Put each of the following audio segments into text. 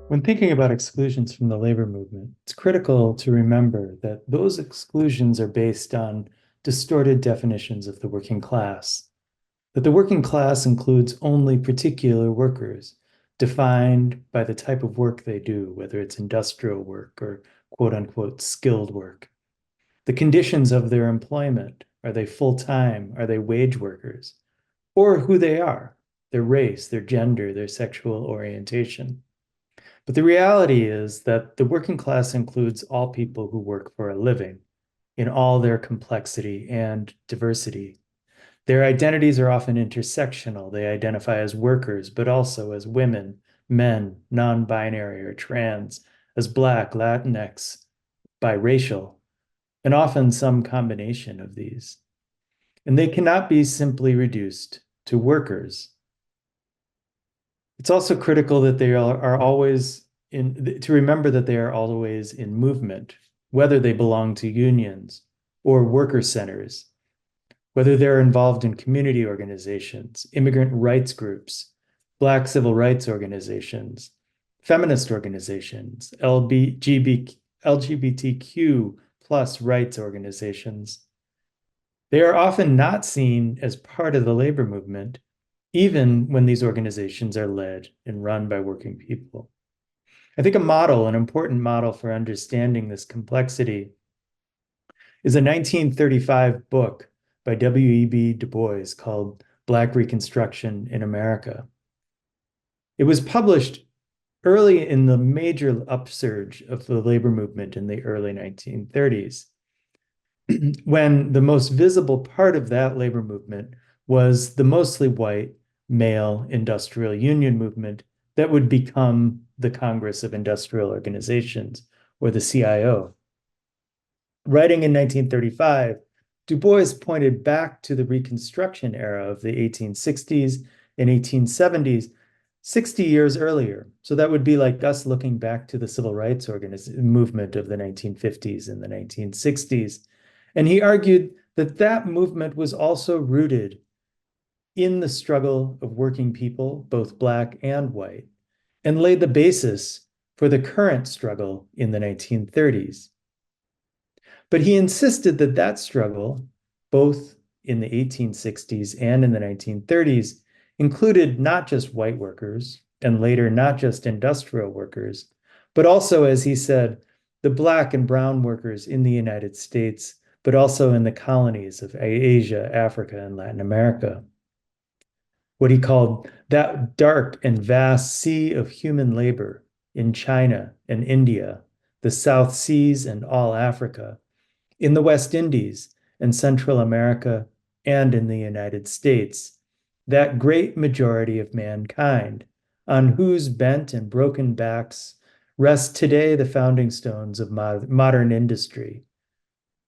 When thinking about exclusions from the labor movement, it's critical to remember that those exclusions are based on distorted definitions of the working class, that the working class includes only particular workers, defined by the type of work they do, whether it's industrial work or quote unquote skilled work. The conditions of their employment, are they full-time? Are they wage workers? Or who they are, their race, their gender, their sexual orientation. But the reality is that the working class includes all people who work for a living in all their complexity and diversity. Their identities are often intersectional. They identify as workers, but also as women, men, non-binary or trans, as Black, Latinx, biracial, and often some combination of these. And they cannot be simply reduced to workers. It's also critical that they are always to remember that they are always in movement, whether they belong to unions or worker centers, whether they're involved in community organizations, immigrant rights groups, Black civil rights organizations, feminist organizations, LGBTQ plus rights organizations. They are often not seen as part of the labor movement, even when these organizations are led and run by working people. I think an important model for understanding this complexity is a 1935 book by W.E.B. Du Bois called Black Reconstruction in America. It was published early in the major upsurge of the labor movement in the early 1930s, when the most visible part of that labor movement was the mostly white male industrial union movement that would become the Congress of Industrial Organizations, or the CIO. Writing in 1935, Du Bois pointed back to the Reconstruction era of the 1860s and 1870s, 60 years earlier. So that would be like us looking back to the civil rights movement of the 1950s and the 1960s. And he argued that that movement was also rooted in the struggle of working people, both Black and white, and laid the basis for the current struggle in the 1930s. But he insisted that that struggle, both in the 1860s and in the 1930s, included not just white workers and later not just industrial workers, but also, as he said, the Black and brown workers in the United States, but also in the colonies of Asia, Africa, and Latin America. What he called that dark and vast sea of human labor in China and India, the South Seas and all Africa, in the West Indies and Central America, and in the United States, that great majority of mankind, on whose bent and broken backs rest today the founding stones of modern industry.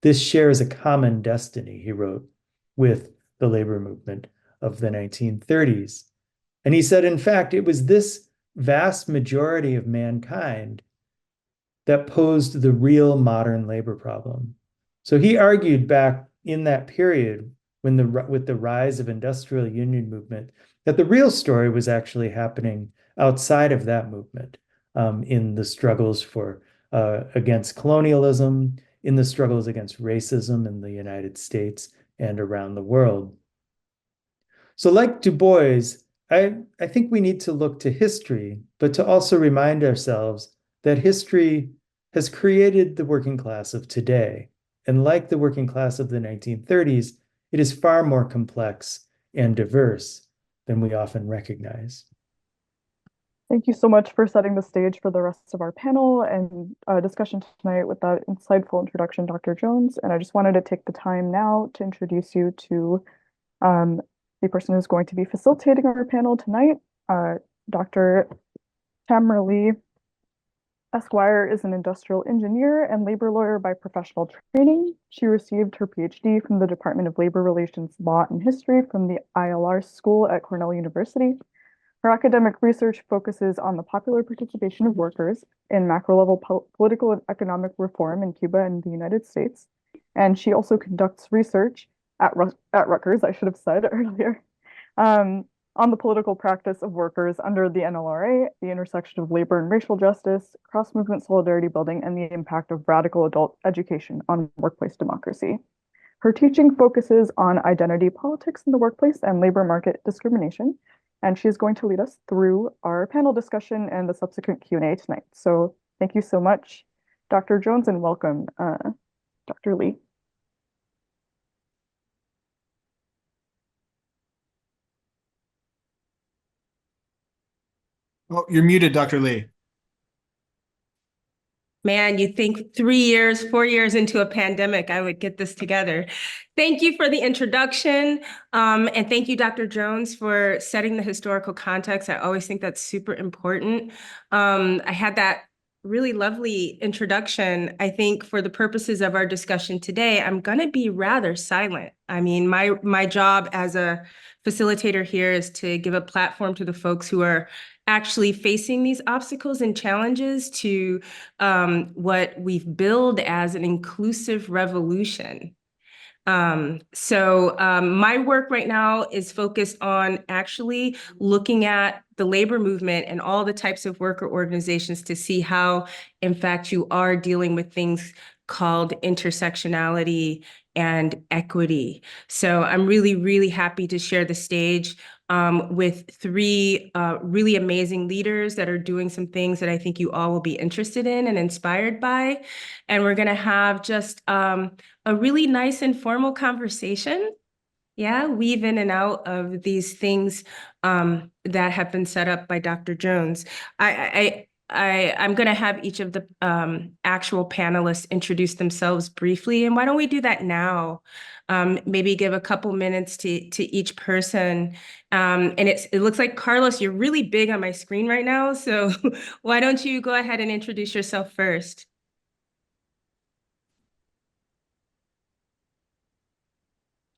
This shares a common destiny, he wrote, with the labor movement of the 1930s. And he said, in fact, it was this vast majority of mankind that posed the real modern labor problem. So he argued back in that period with the rise of industrial union movement that the real story was actually happening outside of that movement, in the struggles for against colonialism, in the struggles against racism in the United States and around the world. So like Du Bois, I think we need to look to history, but to also remind ourselves that history has created the working class of today. And like the working class of the 1930s, it is far more complex and diverse than we often recognize. Thank you so much for setting the stage for the rest of our panel and discussion tonight with that insightful introduction, Dr. Jones. And I just wanted to take the time now to introduce you to um, the person who's going to be facilitating our panel tonight. Dr. Tamara Lee Esquire is an industrial engineer and labor lawyer by professional training. She received her PhD from the Department of Labor Relations Law and History from the ILR School at Cornell University. Her academic research focuses on the popular participation of workers in macro-level political and economic reform in Cuba and the United States. And she also conducts research at Rutgers, I should have said earlier, on the political practice of workers under the NLRA, the intersection of labor and racial justice, cross-movement solidarity building, and the impact of radical adult education on workplace democracy. Her teaching focuses on identity politics in the workplace and labor market discrimination, and she is going to lead us through our panel discussion and the subsequent Q&A tonight. So thank you so much, Dr. Jones, and welcome, Dr. Lee. Oh, you're muted, Dr. Lee. Man, you think 3 years, 4 years into a pandemic, I would get this together. Thank you for the introduction. And thank you, Dr. Jones, for setting the historical context. I always think that's super important. I had that really lovely introduction. I think for the purposes of our discussion today, I'm going to be rather silent. I mean, my job as a facilitator here is to give a platform to the folks who are actually facing these obstacles and challenges to what we've billed as an inclusive revolution. My work right now is focused on actually looking at the labor movement and all the types of worker organizations to see how, in fact, you are dealing with things called intersectionality and equity. So I'm really, really happy to share the stage with three really amazing leaders that are doing some things that I think you all will be interested in and inspired by. And we're going to have just a really nice informal conversation. Yeah, weave in and out of these things that have been set up by Dr. Jones. I'm going to have each of the actual panelists introduce themselves briefly. And why don't we do that now? Maybe give a couple minutes to each person. And it looks like, Carlos, you're really big on my screen right now. So why don't you go ahead and introduce yourself first?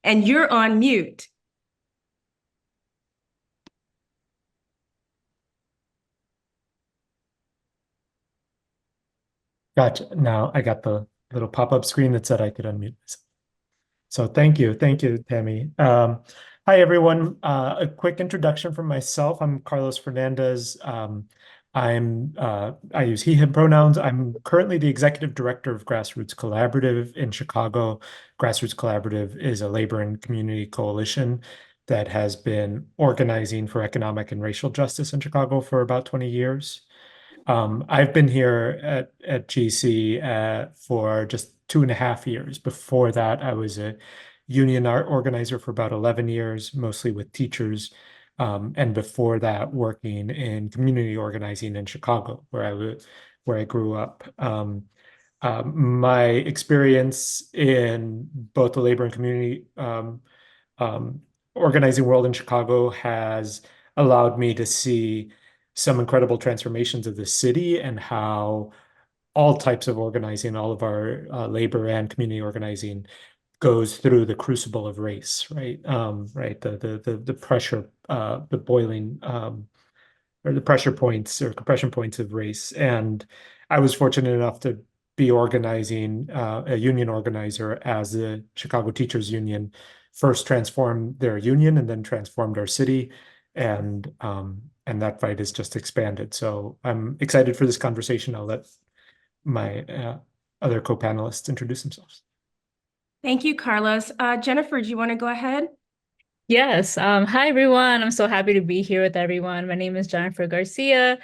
And you're on mute. Gotcha. Now I got the little pop-up screen that said I could unmute myself. So thank you, Tammy. Hi, everyone. A quick introduction from myself. I'm Carlos Fernandez. I use he, him pronouns. I'm currently the executive director of Grassroots Collaborative in Chicago. Grassroots Collaborative is a labor and community coalition that has been organizing for economic and racial justice in Chicago for about 20 years. I've been here at GC for just 2.5 years. Before that, I was a union art organizer for about 11 years, mostly with teachers. And before that, working in community organizing in Chicago, where I grew up. My experience in both the labor and community organizing world in Chicago has allowed me to see some incredible transformations of the city and how all types of organizing, all of our labor and community organizing goes through the crucible of race, right? Right, the pressure, the boiling or the pressure points or compression points of race. And I was fortunate enough to be organizing a union organizer as the Chicago Teachers Union first transformed their union and then transformed our city. And that fight has just expanded. So I'm excited for this conversation. I'll let my other co-panelists introduce themselves. Thank you, Carlos. Jenifer, do you want to go ahead? Yes. Hi, everyone. I'm so happy to be here with everyone. My name is Jenifer Garcia.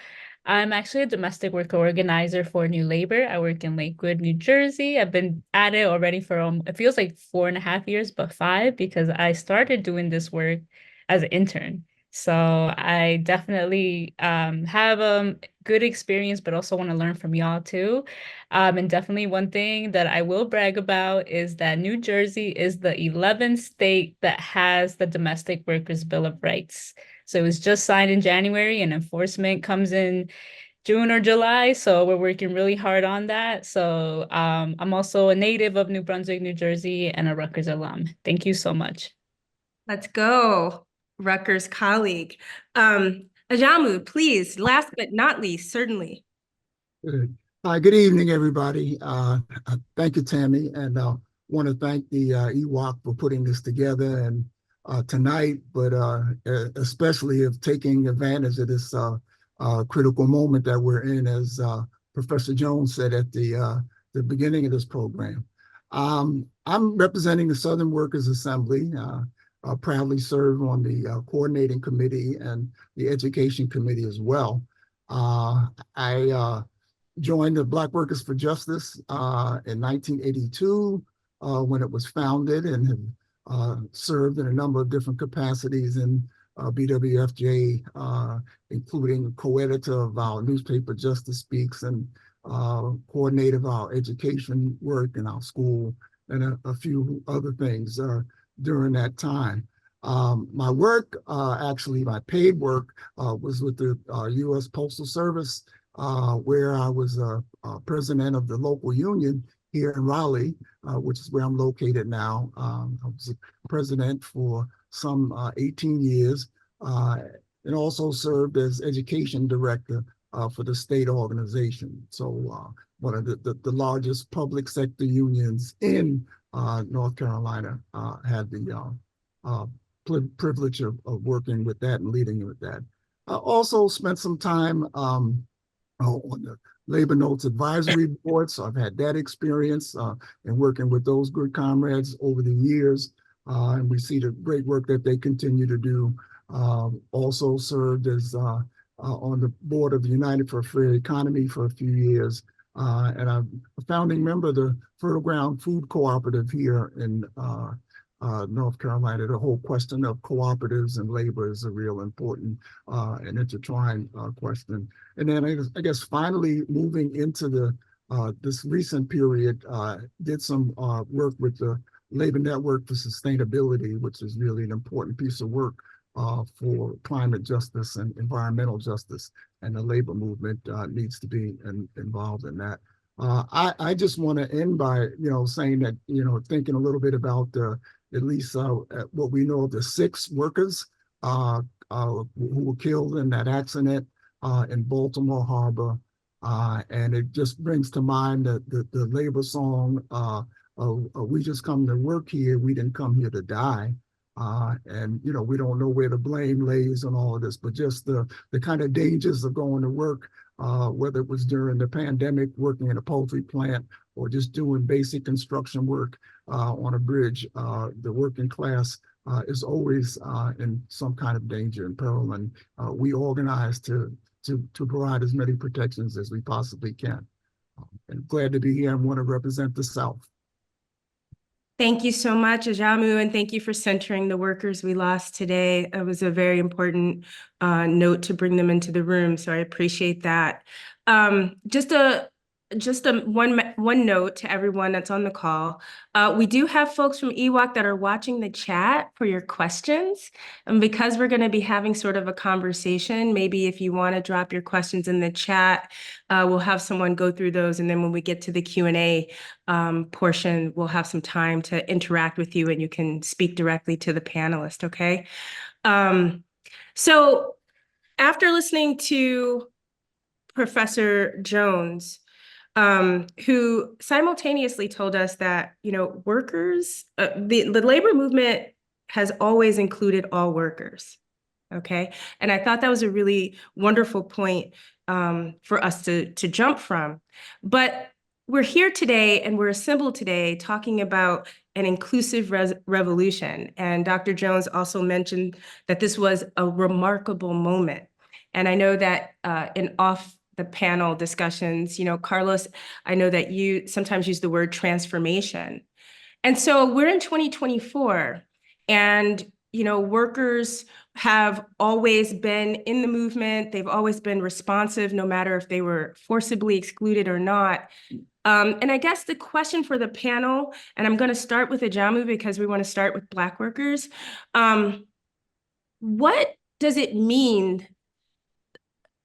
I'm actually a domestic worker organizer for New Labor. I work in Lakewood, New Jersey. I've been at it already for, it feels like 4.5 years, but 5, because I started doing this work as an intern. So I definitely have a good experience, but also want to learn from y'all too. And definitely one thing that I will brag about is that New Jersey is the 11th state that has the Domestic Workers Bill of Rights. So it was just signed in January and enforcement comes in June or July. So we're working really hard on that. So I'm also a native of New Brunswick, New Jersey, and a Rutgers alum. Thank you so much. Let's go, Rutgers colleague. Ajamu, please, last but not least, certainly. Good. Good evening, everybody. Thank you, Tammy, and want to thank the EWOC for putting this together and tonight, but especially of taking advantage of this critical moment that we're in, as Professor Jones said at the beginning of this program. I'm representing the Southern Workers Assembly. Proudly serve on the coordinating committee and the education committee as well. I joined the Black Workers for Justice in 1982 when it was founded, and have served in a number of different capacities in BWFJ, including co-editor of our newspaper Justice Speaks, and coordinator of our education work in our school, and a few other things during that time. My work, actually my paid work, was with the U.S. Postal Service, where I was president of the local union here in Raleigh, which is where I'm located now. I was president for some 18 years, and also served as education director for the state organization. So one of the largest public sector unions in North Carolina, had the privilege of working with that and leading with that. I also spent some time on the Labor Notes Advisory Board, so I've had that experience in working with those good comrades over the years, and we see the great work that they continue to do. Also served as on the board of the United for a Fair Economy for a few years, and I'm a founding member of the Fertile Ground Food Cooperative here in North Carolina. The whole question of cooperatives and labor is a real important and intertwined question. And then I guess finally moving into the this recent period, did some work with the Labor Network for Sustainability, which is really an important piece of work for climate justice and environmental justice, and the labor movement needs to be involved in that. I just want to end by saying that thinking a little bit about at least what we know of the 6 workers who were killed in that accident in Baltimore Harbor, and it just brings to mind the labor song, "We just come to work here, we didn't come here to die." And we don't know where the blame lays on all of this, but just the kind of dangers of going to work, whether it was during the pandemic, working in a poultry plant, or just doing basic construction work on a bridge. The working class is always in some kind of danger and peril, and we organize to provide as many protections as we possibly can. And glad to be here and want to represent the South. Thank you so much, Ajamu, and thank you for centering the workers we lost today. It was a very important note to bring them into the room, so I appreciate that. Just a one note to everyone that's on the call. We do have folks from EWOC that are watching the chat for your questions. And because we're going to be having sort of a conversation, maybe if you want to drop your questions in the chat, we'll have someone go through those. And then when we get to the Q&A portion, we'll have some time to interact with you and you can speak directly to the panelist, okay? So after listening to Professor Jones, who simultaneously told us that, workers, the labor movement has always included all workers, okay? And I thought that was a really wonderful point for us to jump from. But we're here today and we're assembled today talking about an inclusive revolution. And Dr. Jones also mentioned that this was a remarkable moment. And I know that in the panel discussions, Carlos, I know that you sometimes use the word transformation. And so we're in 2024 and, workers have always been in the movement. They've always been responsive, no matter if they were forcibly excluded or not. And I guess the question for the panel, and I'm going to start with Ajamu because we want to start with Black workers. What does it mean,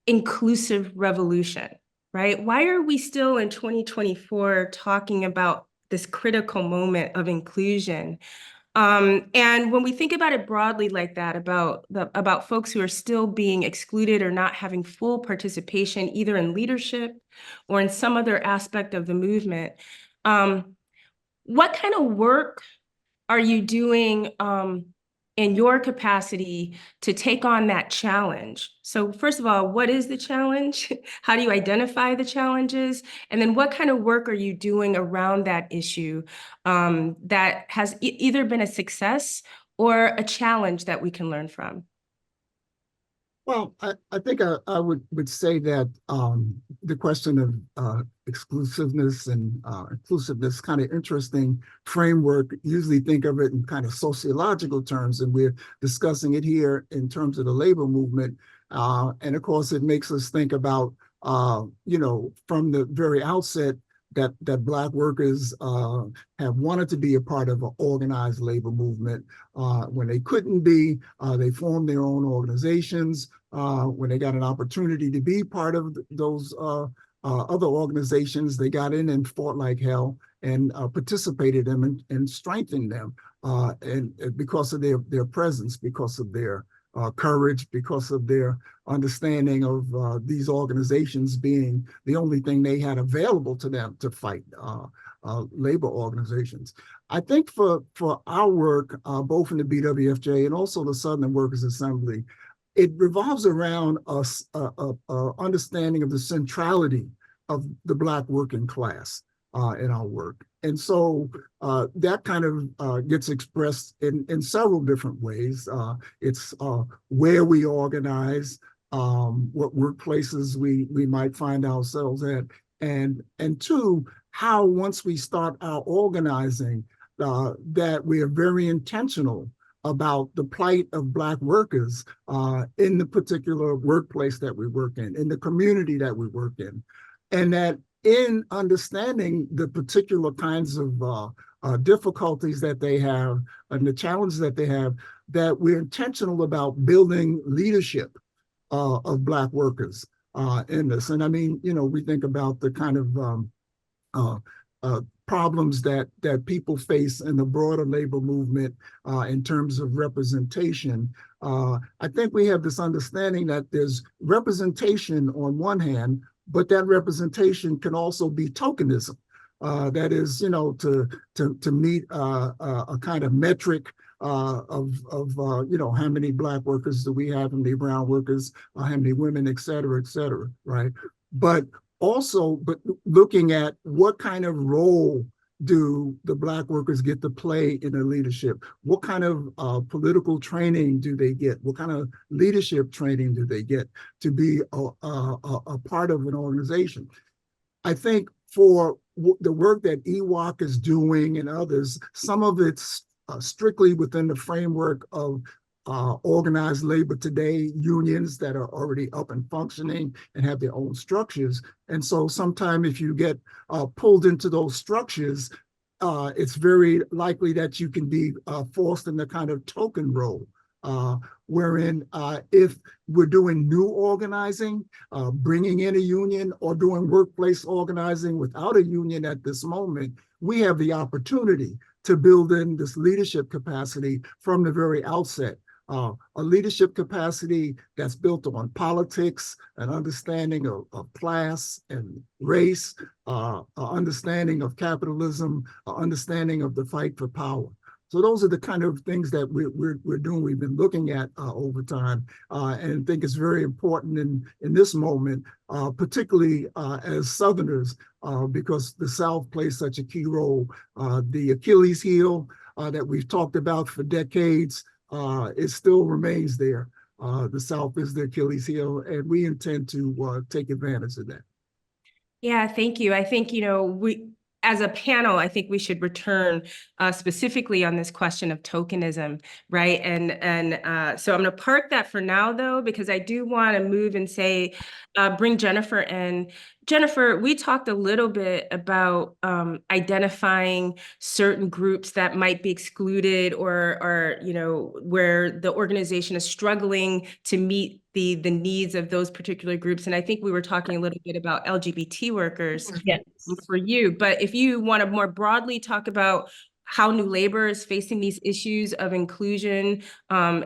inclusive revolution, right? Why are we still in 2024 talking about this critical moment of inclusion? And when we think about it broadly like that, about folks who are still being excluded or not having full participation, either in leadership or in some other aspect of the movement, what kind of work are you doing in your capacity to take on that challenge. So first of all, what is the challenge? How do you identify the challenges? And then what kind of work are you doing around that issue that has either been a success or a challenge that we can learn from? Well, I think I would say that the question of exclusiveness and inclusiveness, kind of interesting framework. Usually think of it in kind of sociological terms, and we're discussing it here in terms of the labor movement. And of course, it makes us think about, from the very outset, that Black workers have wanted to be a part of an organized labor movement. When they couldn't be, they formed their own organizations. When they got an opportunity to be part of those other organizations, they got in and fought like hell and participated in them and strengthened them. And because of their presence, because of their courage, because of their understanding of these organizations being the only thing they had available to them to fight labor organizations. I think for our work, both in the BWFJ and also the Southern Workers Assembly, it revolves around a understanding of the centrality of the Black working class in our work. And so that kind of gets expressed in several different ways. It's where we organize, what workplaces we might find ourselves at, and two, how once we start our organizing, that we are very intentional about the plight of Black workers in the particular workplace that we work in the community that we work in, and that in understanding the particular kinds of difficulties that they have and the challenges that they have, that we're intentional about building leadership of Black workers in this. And I mean, we think about the kind of problems that people face in the broader labor movement in terms of representation. I think we have this understanding that there's representation on one hand, but that representation can also be tokenism. That is, to meet a kind of metric of how many Black workers do we have, how many brown workers, how many women, et cetera, right? But also, looking at what kind of role do the Black workers get to play in their leadership? What kind of political training do they get? What kind of leadership training do they get to be a part of an organization? I think for the work that EWOC is doing and others, some of it's strictly within the framework of organized labor today, unions that are already up and functioning and have their own structures. And so sometimes if you get pulled into those structures, it's very likely that you can be forced in the kind of token role, wherein if we're doing new organizing, bringing in a union or doing workplace organizing without a union at this moment, we have the opportunity to build in this leadership capacity from the very outset. A leadership capacity that's built on politics, an understanding of class and race, an understanding of capitalism, an understanding of the fight for power. So those are the kind of things that we're doing, we've been looking at over time, and think it's very important in this moment, particularly as Southerners, because the South plays such a key role. The Achilles heel that we've talked about for decades, it still remains there. The South is the Achilles heel, and we intend to take advantage of that. Yeah, thank you. I think, we, as a panel, I think we should return specifically on this question of tokenism, right? And so I'm going to park that for now, though, because I do want to move and say, bring Jenifer in. Jenifer, we talked a little bit about identifying certain groups that might be excluded or where the organization is struggling to meet the needs of those particular groups. And I think we were talking a little bit about LGBT workers. Yes. For you. But if you want to more broadly talk about how New Labor is facing these issues of inclusion,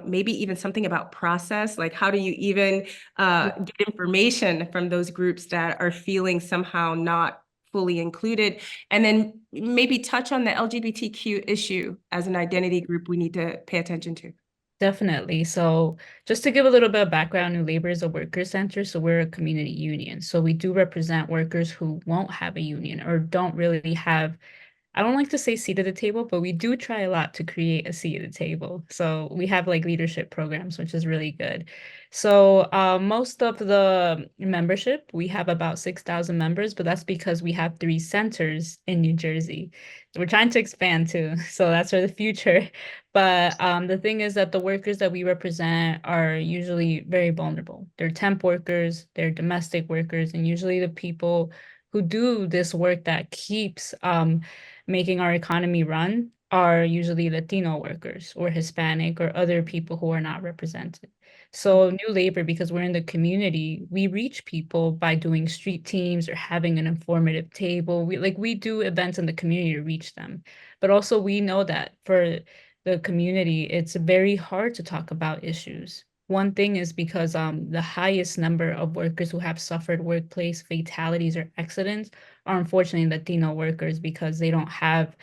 maybe even something about process, like how do you even get information from those groups that are feeling somehow not fully included, and then maybe touch on the LGBTQ issue as an identity group we need to pay attention to. Definitely. So just to give a little bit of background, New Labor is a worker center, so we're a community union. So we do represent workers who won't have a union or don't really have, I don't like to say seat at the table, but we do try a lot to create a seat at the table. So we have like leadership programs, which is really good. So most of the membership, we have about 6,000 members, but that's because we have 3 centers in New Jersey. We're trying to expand too, so that's for the future. But the thing is that the workers that we represent are usually very vulnerable. They're temp workers, they're domestic workers, and usually the people who do this work that keeps making our economy run are usually Latino workers or Hispanic or other people who are not represented. So New Labor, because we're in the community, we reach people by doing street teams or having an informative table. We do events in the community to reach them. But also we know that for the community, it's very hard to talk about issues. One thing is because the highest number of workers who have suffered workplace fatalities or accidents are unfortunately Latino workers because they don't have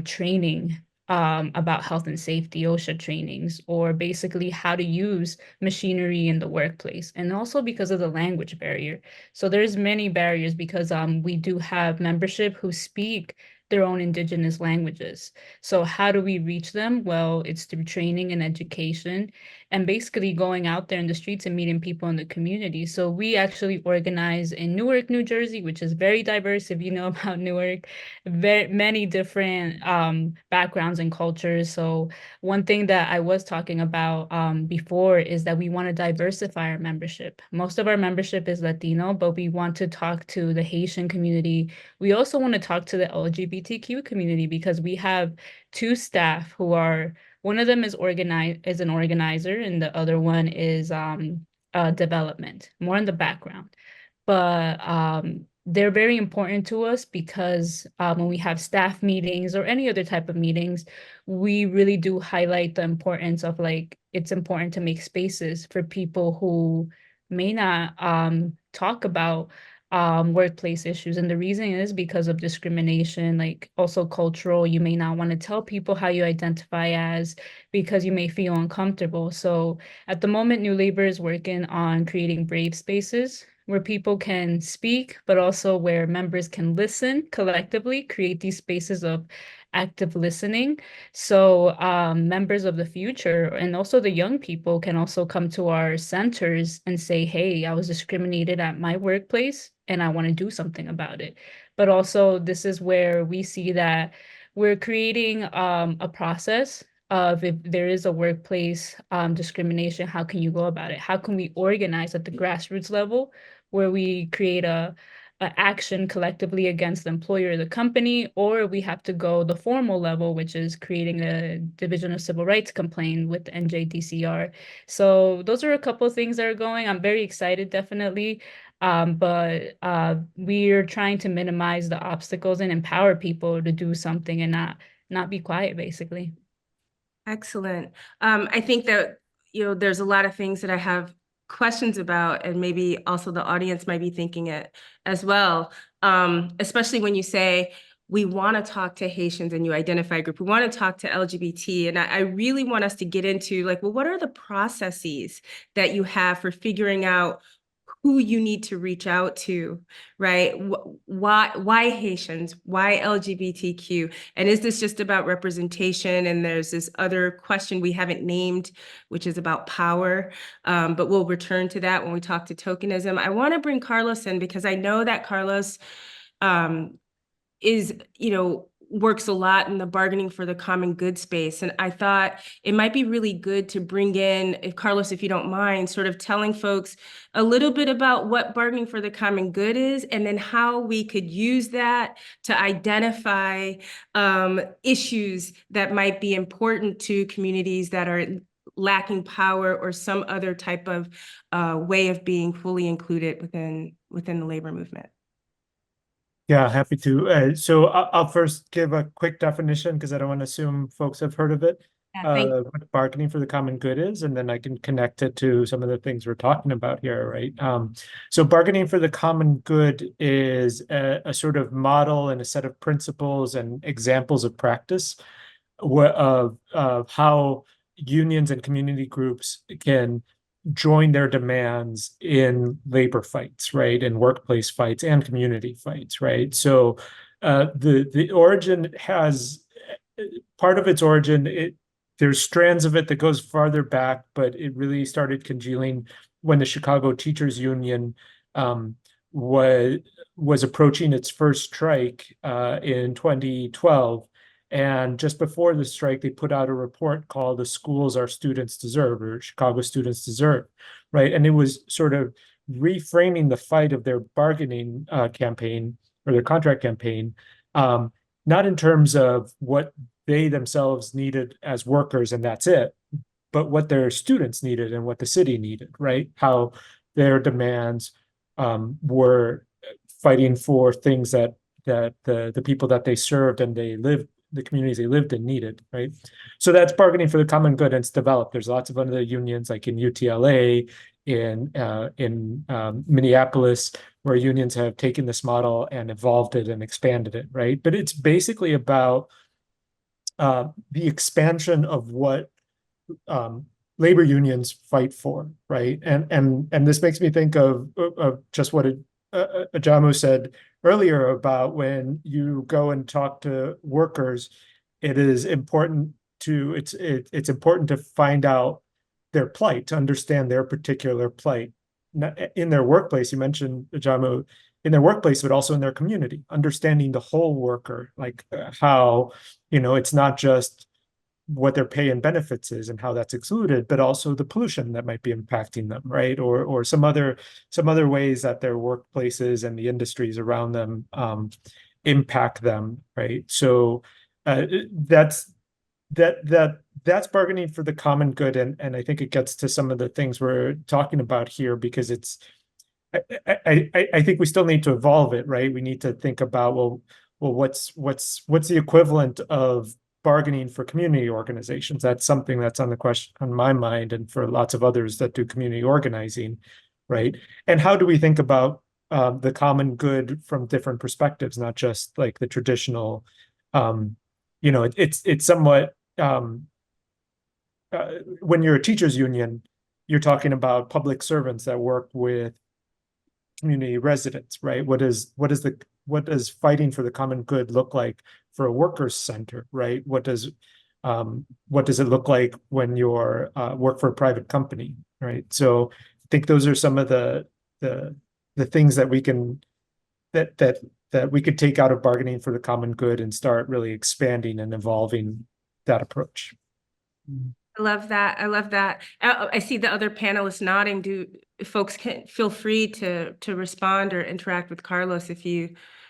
training about health and safety, OSHA trainings, or basically how to use machinery in the workplace, and also because of the language barrier. So there's many barriers because we do have membership who speak their own indigenous languages. So how do we reach them? Well, it's through training and education and basically going out there in the streets and meeting people in the community. So we actually organize in Newark, New Jersey, which is very diverse if you know about Newark, very many different backgrounds and cultures. So one thing that I was talking about before is that we want to diversify our membership. Most of our membership is Latino, but we want to talk to the Haitian community. We also want to talk to the LGBTQ community because we have 2 staff who are, one of them is an organizer and the other one is development, more in the background. But they're very important to us because when we have staff meetings or any other type of meetings, we really do highlight the importance of like, it's important to make spaces for people who may not talk about workplace issues. And the reason is because of discrimination, like also cultural. You may not want to tell people how you identify as because you may feel uncomfortable. So at the moment, New Labor is working on creating brave spaces where people can speak, but also where members can listen collectively, create these spaces of active listening. So members of the future and also the young people can also come to our centers and say, hey, I was discriminated at my workplace and I want to do something about it. But also this is where we see that we're creating a process of if there is a workplace discrimination, how can you go about it? How can we organize at the grassroots level where we create a action collectively against the employer or the company, or we have to go the formal level, which is creating a Division of Civil Rights complaint with the NJDCR. So those are a couple of things that are going. I'm very excited, definitely. But we're trying to minimize the obstacles and empower people to do something and not be quiet, basically. Excellent. I think that, there's a lot of things that I have questions about, and maybe also the audience might be thinking it as well. Especially when you say, we want to talk to Haitians and you identify a group, we want to talk to LGBT. And I really want us to get into like, well, what are the processes that you have for figuring out who you need to reach out to, right? Why Haitians? Why LGBTQ? And is this just about representation? And there's this other question we haven't named, which is about power. But we'll return to that when we talk to tokenism. I want to bring Carlos in because I know that Carlos is, works a lot in the bargaining for the common good space. And I thought it might be really good to bring in, if Carlos, if you don't mind, sort of telling folks a little bit about what bargaining for the common good is, and then how we could use that to identify issues that might be important to communities that are lacking power or some other type of way of being fully included within the labor movement. Yeah, happy to. So I'll first give a quick definition because I don't want to assume folks have heard of it. What bargaining for the common good is, and then I can connect it to some of the things we're talking about here, right? So bargaining for the common good is a sort of model and a set of principles and examples of practice of how unions and community groups can join their demands in labor fights, right? In workplace fights and community fights, right? So the origin has part of its origin, there's strands of it that goes farther back, but it really started congealing when the Chicago Teachers Union was approaching its first strike in 2012. And just before the strike, they put out a report called "The Schools Our Students Deserve," or Chicago Students Deserve, right? And it was sort of reframing the fight of their bargaining campaign or their contract campaign, not in terms of what they themselves needed as workers and that's it, but what their students needed and what the city needed, right? How their demands were fighting for things that the people that they served and the communities they lived in needed, right? So that's bargaining for the common good, and it's developed. There's lots of other unions, like in UTLA, in Minneapolis, where unions have taken this model and evolved it and expanded it, right? But it's basically about the expansion of what labor unions fight for, right? And this makes me think of just what Ajamu said earlier about when you go and talk to workers, it is important to it's important to find out their plight, to understand their particular plight in their workplace. You mentioned, Ajamu, in their workplace, but also in their community, understanding the whole worker, like how, it's not just what their pay and benefits is and how that's excluded, but also the pollution that might be impacting them, right? Or some other ways that their workplaces and the industries around them impact them, right? So that's bargaining for the common good, and I think it gets to some of the things we're talking about here, because it's I think we still need to evolve it, right? We need to think about, well, what's the equivalent of bargaining for community organizations? That's something that's on my mind, and for lots of others that do community organizing, right? And how do we think about the common good from different perspectives, not just like the traditional, it's somewhat when you're a teachers union, you're talking about public servants that work with community residents, right? What does fighting for the common good look like for a workers' center, right? What does it look like when you're work for a private company, right? So I think those are some of the things that we can that we could take out of bargaining for the common good and start really expanding and evolving that approach. I love that. I love that. I see the other panelists nodding. Do folks can feel free to respond or interact with Carlos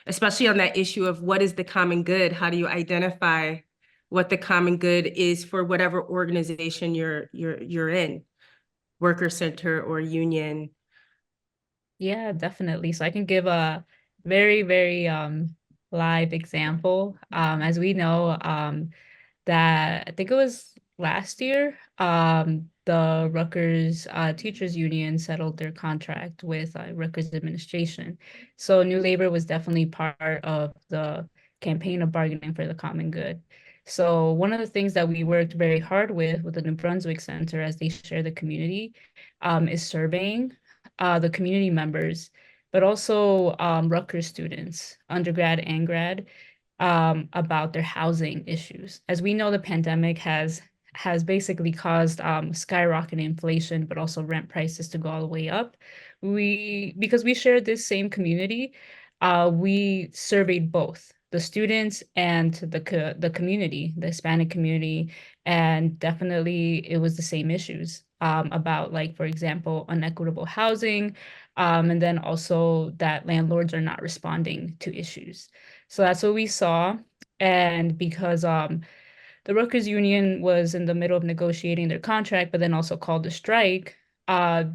especially on that issue of what is the common good? How do you identify what the common good is for whatever organization you're in, worker center or union? Yeah, definitely. So I can give a very, very live example. As we know, that I think it was last year, the Rutgers Teachers Union settled their contract with Rutgers administration. So New Labor was definitely part of the campaign of bargaining for the common good. So one of the things that we worked very hard with the New Brunswick Center, as they share the community, is surveying the community members, but also Rutgers students, undergrad and grad, about their housing issues. As we know, the pandemic has basically caused skyrocketing inflation, but also rent prices to go all the way up. Because we shared this same community, we surveyed both the students and the community, the Hispanic community, and definitely it was the same issues about, like, for example, unequitable housing, and then also that landlords are not responding to issues. So that's what we saw. And because the Rutgers Union was in the middle of negotiating their contract, but then also called a strike,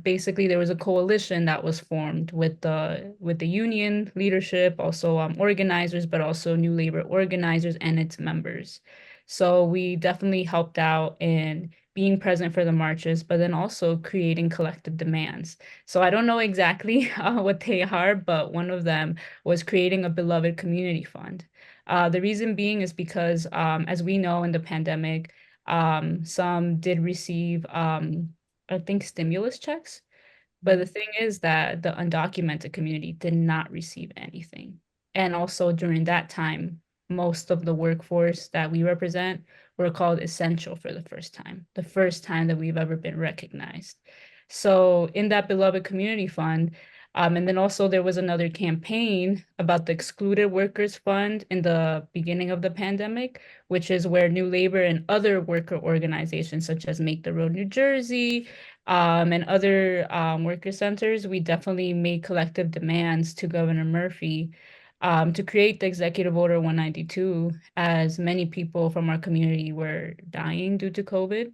basically there was a coalition that was formed with the union leadership, also organizers, but also New Labor organizers and its members. So we definitely helped out in being present for the marches, but then also creating collective demands. So I don't know exactly what they are, but one of them was creating a beloved community fund. The reason being is because, as we know, in the pandemic, Some did receive, I think, stimulus checks. But the thing is that the undocumented community did not receive anything. And also during that time, most of the workforce that we represent were called essential for the first time that we've ever been recognized. So in that beloved community fund, and then also there was another campaign about the Excluded Workers Fund in the beginning of the pandemic, which is where New Labor and other worker organizations such as Make the Road New Jersey, and other worker centers, we definitely made collective demands to Governor Murphy to create the Executive Order 192, as many people from our community were dying due to COVID.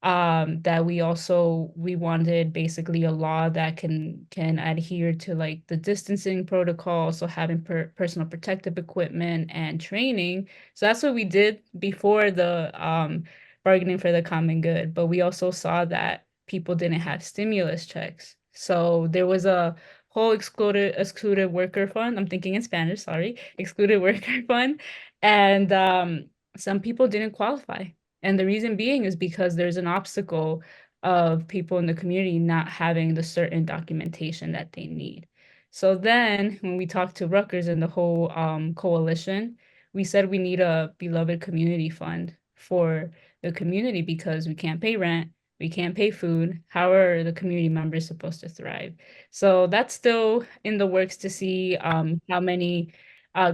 That we wanted basically a law that can adhere to like the distancing protocol, so having personal protective equipment and training. So that's what we did before the bargaining for the common good. But we also saw that people didn't have stimulus checks. So there was a whole excluded worker fund. I'm thinking in Spanish, sorry, excluded worker fund. And some people didn't qualify. And the reason being is because there's an obstacle of people in the community not having the certain documentation that they need. So then when we talked to Rutgers and the whole coalition, we said we need a beloved community fund for the community because we can't pay rent, we can't pay food. How are the community members supposed to thrive? So that's still in the works to see how many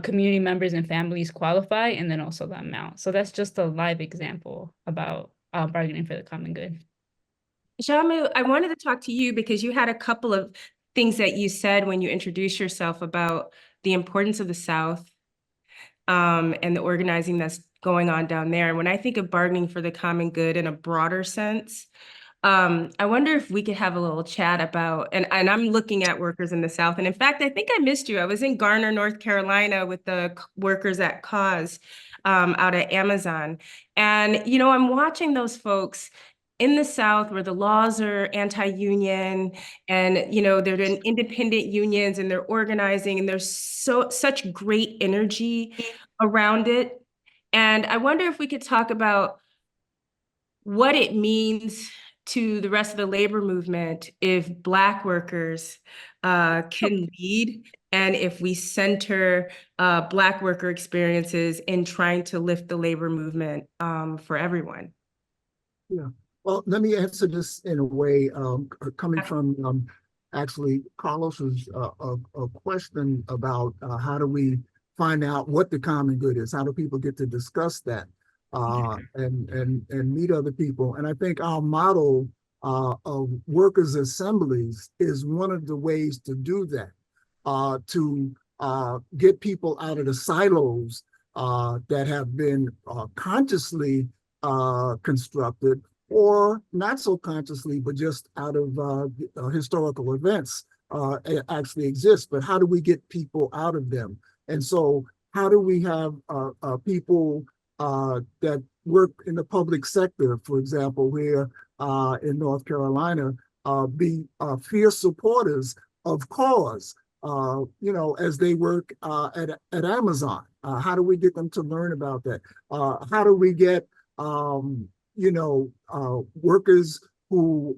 community members and families qualify, and then also the amount. So that's just a live example about bargaining for the common good. Ajamu, I wanted to talk to you because you had a couple of things that you said when you introduced yourself about the importance of the South and the organizing that's going on down there. And when I think of bargaining for the common good in a broader sense, I wonder if we could have a little chat about, and I'm looking at workers in the South. And in fact, I think I missed you. I was in Garner, North Carolina with the workers at Cause out at Amazon. And, you know, I'm watching those folks in the South where the laws are anti-union and, you know, they're in independent unions and they're organizing and there's such great energy around it. And I wonder if we could talk about what it means to the rest of the labor movement if Black workers can lead, and if we center Black worker experiences in trying to lift the labor movement for everyone. Yeah. Well, let me answer this in a way coming from actually Carlos's a question about how do we find out what the common good is? How do people get to discuss that and meet other people? And I think our model of workers' assemblies is one of the ways to do that, to get people out of the silos that have been consciously constructed, or not so consciously, but just out of historical events actually exist. But how do we get people out of them? And so how do we have people that work in the public sector, for example, here in North Carolina, be fierce supporters of cause, you know, as they work at Amazon? How do we get them to learn about that? How do we get you know, workers who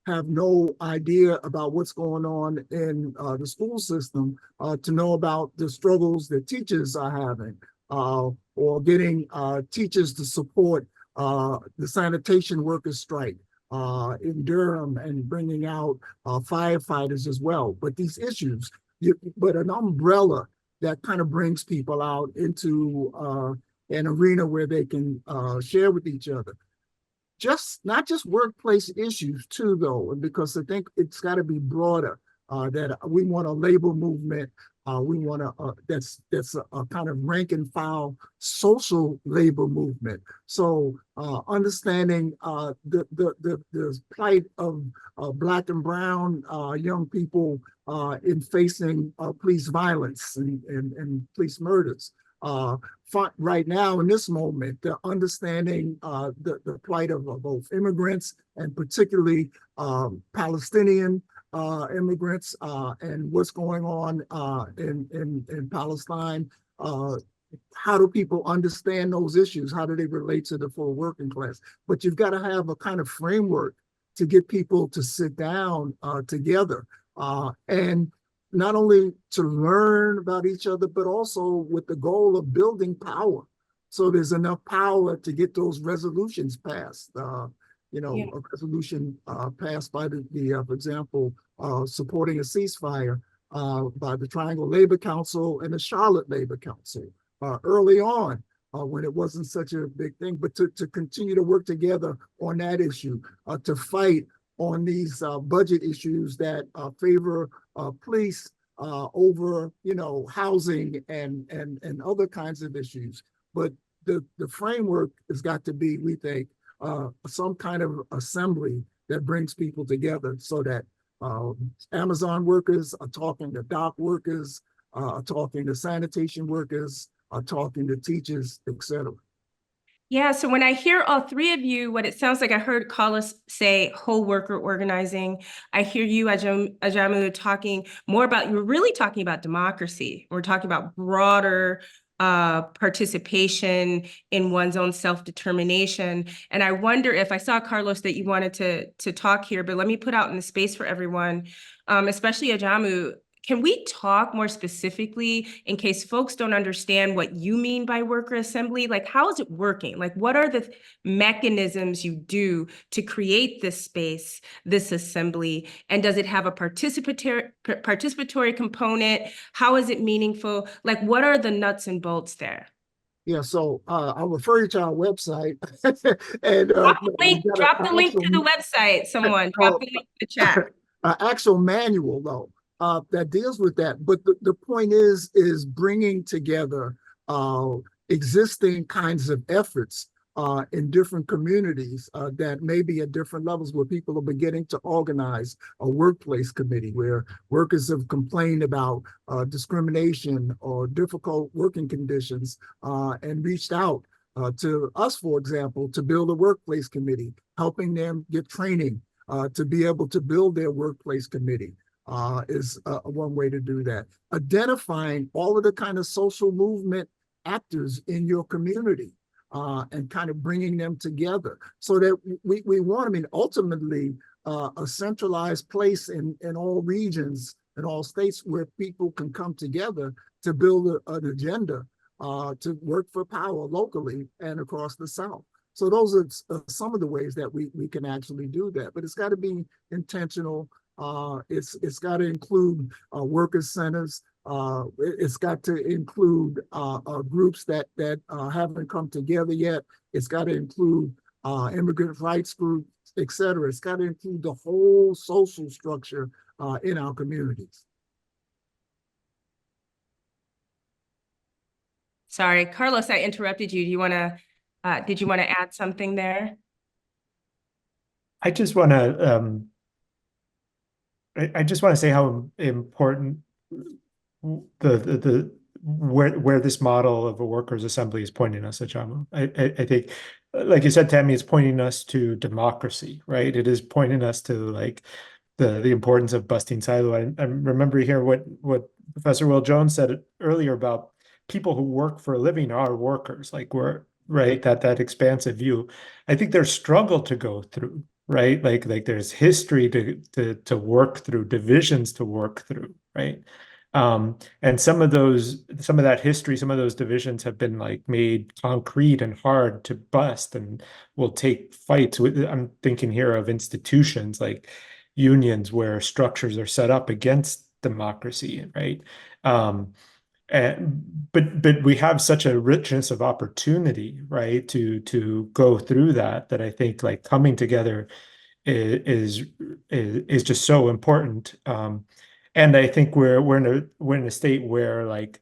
have no idea about what's going on in the school system to know about the struggles that teachers are having, or getting teachers to support the sanitation workers strike in Durham, and bringing out firefighters as well. But these issues, but an umbrella that kind of brings people out into an arena where they can share with each other. Not just workplace issues too, though, because I think it's got to be broader. That we want a labor movement. We want that's a kind of rank and file social labor movement. So understanding the plight of Black and brown young people in facing police violence and police murders. Right now, in this moment, the understanding the plight of both immigrants and particularly Palestinian immigrants and what's going on in Palestine, how do people understand those issues? How do they relate to the full working class? But you've got to have a kind of framework to get people to sit down together and not only to learn about each other, but also with the goal of building power. So there's enough power to get those resolutions passed. Yeah. A resolution passed by for example, supporting a ceasefire by the Triangle Labor Council and the Charlotte Labor Council early on when it wasn't such a big thing, but to continue to work together on that issue, to fight on these budget issues that favor police over, housing and other kinds of issues. But the framework has got to be, we think, some kind of assembly that brings people together so that Amazon workers are talking to dock workers, are talking to sanitation workers, are talking to teachers, etc. Yeah, so when I hear all three of you, what it sounds like I heard Carlos say whole worker organizing. I hear you, Ajamu, talking more about, you're really talking about democracy. We're talking about broader participation in one's own self-determination. And I wonder if I saw, Carlos, that you wanted to talk here, but let me put out in the space for everyone, especially Ajamu. Can we talk more specifically in case folks don't understand what you mean by worker assembly? Like, how is it working? Like, what are the mechanisms you do to create this space, this assembly? And does it have a participatory component? How is it meaningful? Like, what are the nuts and bolts there? Yeah, so I'll refer you to our website. And Drop the link to the website, someone. Drop the link to the chat. Actual manual, though, that deals with that. But the point is bringing together existing kinds of efforts in different communities that may be at different levels, where people are beginning to organize a workplace committee, where workers have complained about discrimination or difficult working conditions and reached out to us, for example, to build a workplace committee, helping them get training to be able to build their workplace committee is one way to do that. Identifying all of the kind of social movement actors in your community and kind of bringing them together so that we want, I mean, ultimately a centralized place in all regions and all states where people can come together to build an agenda to work for power locally and across the South. So those are some of the ways that we can actually do that, but it's got to be intentional. It's got to include worker centers. It's got to include groups that haven't come together yet. It's got to include immigrant rights groups, et cetera. It's got to include the whole social structure in our communities. Sorry, Carlos, I interrupted you. Do you want to, did you want to add something there? I just want to I just want to say how important where this model of a workers' assembly is pointing us, Ajamu. I think, like you said, Tammy, it's pointing us to democracy, right? It is pointing us to like the importance of busting silo. I remember here what Professor Will Jones said earlier about people who work for a living are workers, like we're right, that expansive view. I think there's struggle to go through, right? Like there's history to work through, divisions to work through, right? And some of that history, some of those divisions have been like made concrete and hard to bust and will take fights. I'm thinking here of institutions like unions where structures are set up against democracy, right? But we have such a richness of opportunity, right, to go through that I think like coming together is just so important. And I think we're in a state where like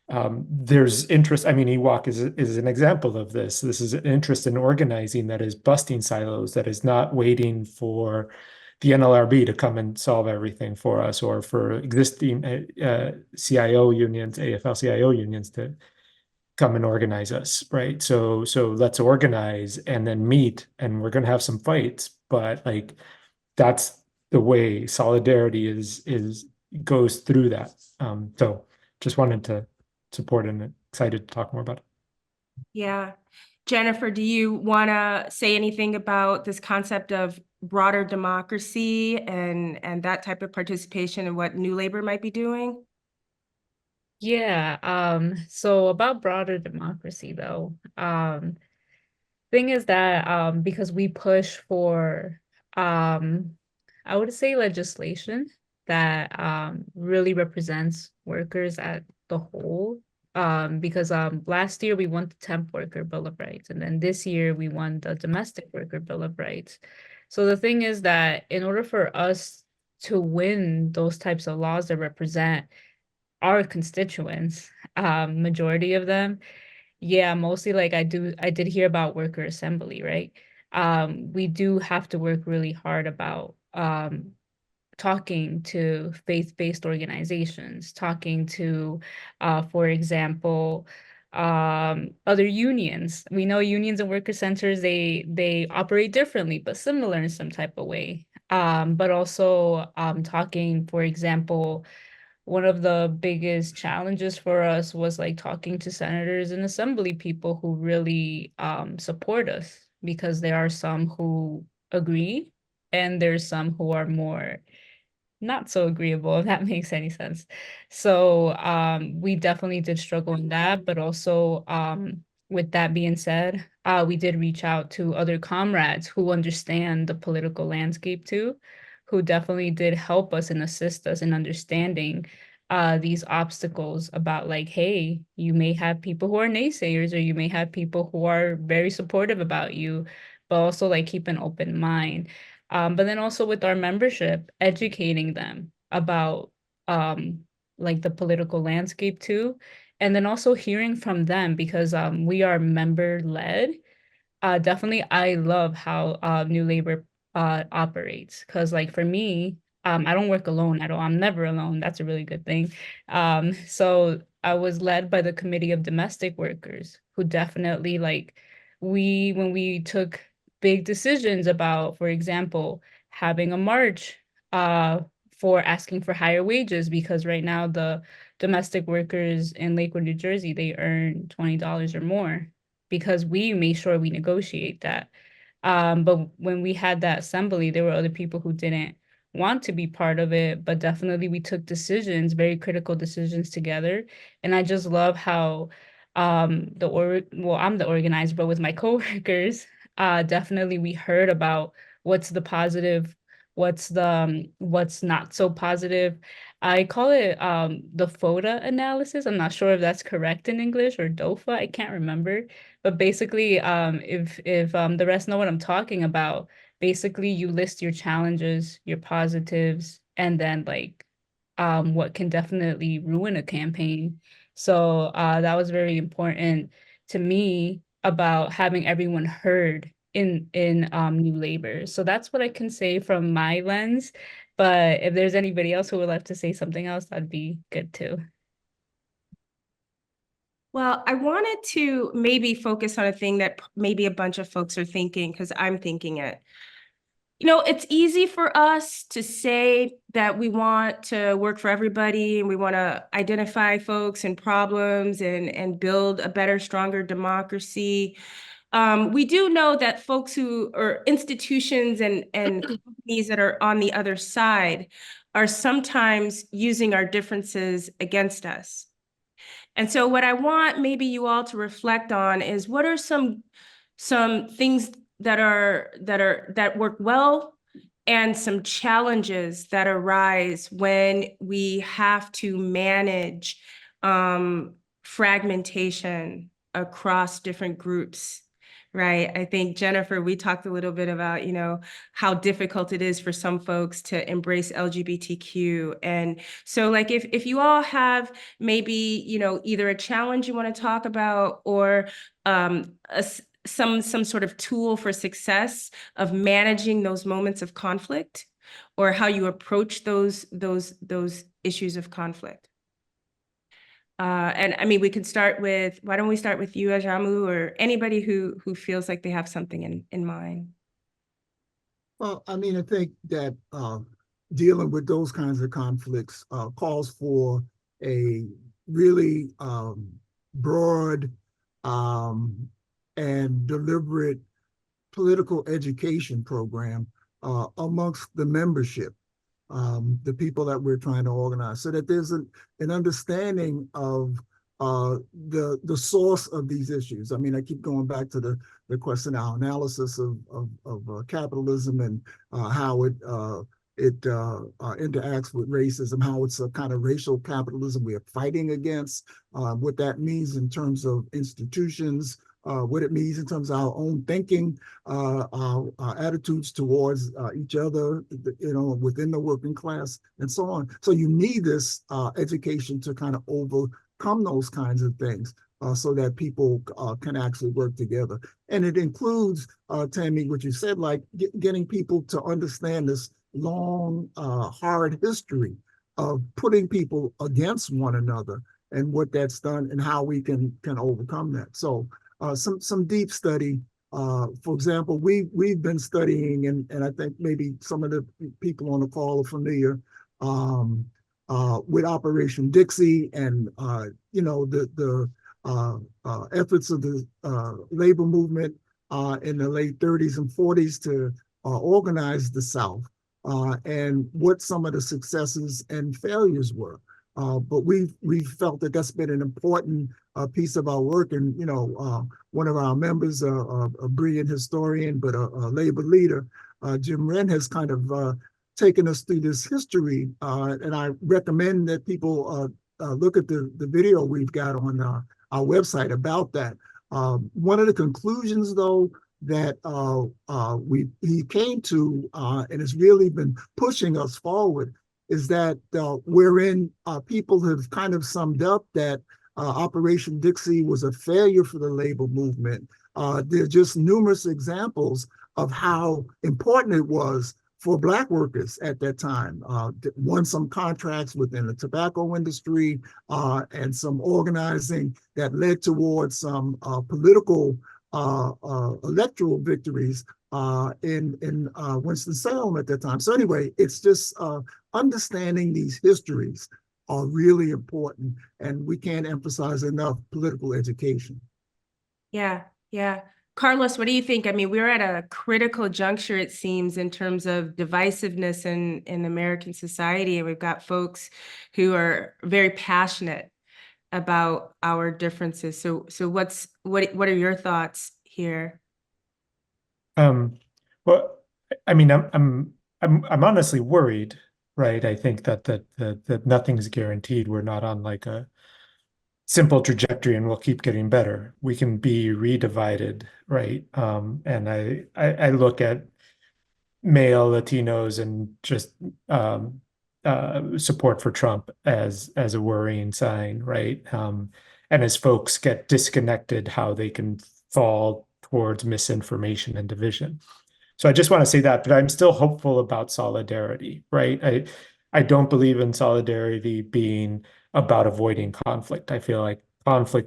there's interest. I mean, EWOC is an example of this. This is an interest in organizing that is busting silos, that is not waiting for the NLRB to come and solve everything for us, or for existing CIO unions, AFL-CIO unions to come and organize us, right? So let's organize and then meet, and we're going to have some fights, but like that's the way solidarity goes through that. So just wanted to support in it. excited to talk more about it. Yeah. Jenifer, do you want to say anything about this concept of broader democracy and that type of participation and what New Labor might be doing? Yeah, so about broader democracy though, thing is that because we push for I would say legislation that really represents workers at the whole. Because last year we won the temp worker bill of rights, and then this year we won the domestic worker bill of rights. So the thing is that in order for us to win those types of laws that represent our constituents, majority of them, yeah, mostly like I did hear about worker assembly, right? We do have to work really hard about talking to faith-based organizations, talking to, for example, other unions. We know unions and worker centers, they operate differently, but similar in some type of way. But also talking, for example, one of the biggest challenges for us was like talking to senators and assembly people who really support us, because there are some who agree and there's some who are more not so agreeable, if that makes any sense. So we definitely did struggle in that, but also with that being said, we did reach out to other comrades who understand the political landscape too, who definitely did help us and assist us in understanding these obstacles about like, hey, you may have people who are naysayers, or you may have people who are very supportive about you, but also like keep an open mind. But then also with our membership, educating them about like the political landscape too. And then also hearing from them, because we are member led. Definitely, I love how New Labor operates, because like for me, I don't work alone at all. I'm never alone. That's a really good thing. So I was led by the Committee of Domestic Workers, who definitely like when we took big decisions about, for example, having a march for asking for higher wages, because right now the domestic workers in Lakewood, New Jersey, they earn $20 or more, because we made sure we negotiate that. But when we had that assembly, there were other people who didn't want to be part of it, but definitely we took decisions, very critical decisions together. And I just love how I'm the organizer, but with my coworkers, definitely we heard about what's the positive, what's not so positive. I call it the FODA analysis. I'm not sure if that's correct in English, or DOFA, I can't remember. But basically, if the rest know what I'm talking about, basically you list your challenges, your positives, and then like what can definitely ruin a campaign. So that was very important to me about having everyone heard in New Labor. So that's what I can say from my lens. But if there's anybody else who would like to say something else, that'd be good too. Well, I wanted to maybe focus on a thing that maybe a bunch of folks are thinking, because I'm thinking it. You know, it's easy for us to say that we want to work for everybody and we want to identify folks and problems and build a better, stronger democracy. We do know that folks who or institutions and companies that are on the other side are sometimes using our differences against us. And so what I want maybe you all to reflect on is, what are some things that work well, and some challenges that arise when we have to manage fragmentation across different groups, right? I think, Jenifer, we talked a little bit about, you know, how difficult it is for some folks to embrace LGBTQ. And so like if you all have maybe, you know, either a challenge you want to talk about, or some sort of tool for success of managing those moments of conflict, or how you approach those issues of conflict. And I mean, we could start with, why don't we start with you, Ajamu, or anybody who feels like they have something in mind. Well, I mean, I think that dealing with those kinds of conflicts calls for a really broad and deliberate political education program amongst the membership, the people that we're trying to organize, so that there's an understanding of the source of these issues. I mean, I keep going back to the question, our analysis of capitalism and how it interacts with racism, how it's a kind of racial capitalism we are fighting against, what that means in terms of institutions, what it means in terms of our own thinking, our attitudes towards each other, within the working class, and so on. So you need this education to kind of overcome those kinds of things, so that people can actually work together. And it includes, Tammy, what you said, like getting people to understand this long, hard history of putting people against one another, and what that's done and how we can overcome that. So some deep study. For example, we've been studying, and I think maybe some of the people on the call are familiar with Operation Dixie, and the efforts of the labor movement in the late 30s and 40s to organize the South, and what some of the successes and failures were. But we've felt that that's been an important piece of our work. And one of our members, a brilliant historian but a labor leader, Jim Wren, has kind of taken us through this history. And I recommend that people look at the video we've got on our website about that. One of the conclusions, though, that he came to, and has really been pushing us forward, is that wherein people have kind of summed up that Operation Dixie was a failure for the labor movement. There are just numerous examples of how important it was for Black workers at that time. Won some contracts within the tobacco industry, and some organizing that led towards some political electoral victories in Winston-Salem at that time. So anyway, it's just understanding these histories are really important, and we can't emphasize enough political education. Yeah. Carlos, what do you think? I mean, we're at a critical juncture, it seems, in terms of divisiveness in American society. And we've got folks who are very passionate about our differences. So what are your thoughts here? Well, I mean, I'm honestly worried, right? I think that nothing's guaranteed. We're not on like a simple trajectory and we'll keep getting better. We can be redivided, right? And I look at male Latinos and just support for Trump as a worrying sign, right? And as folks get disconnected, how they can fall towards misinformation and division. So I just want to say that, but I'm still hopeful about solidarity, right? I don't believe in solidarity being about avoiding conflict. I feel like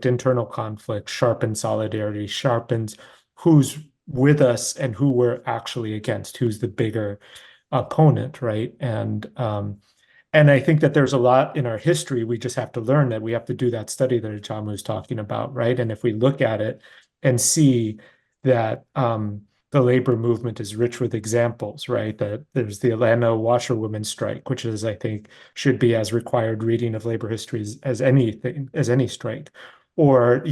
internal conflict sharpens solidarity, sharpens who's with us and who we're actually against, who's the bigger opponent, right? And I think that there's a lot in our history. We just have to learn that. We have to do that study that Ajamu is talking about, right? And if we look at it and see that the labor movement is rich with examples, right? That there's the Atlanta washerwomen strike, which is, I think, should be as required reading of labor history as any strike. Or,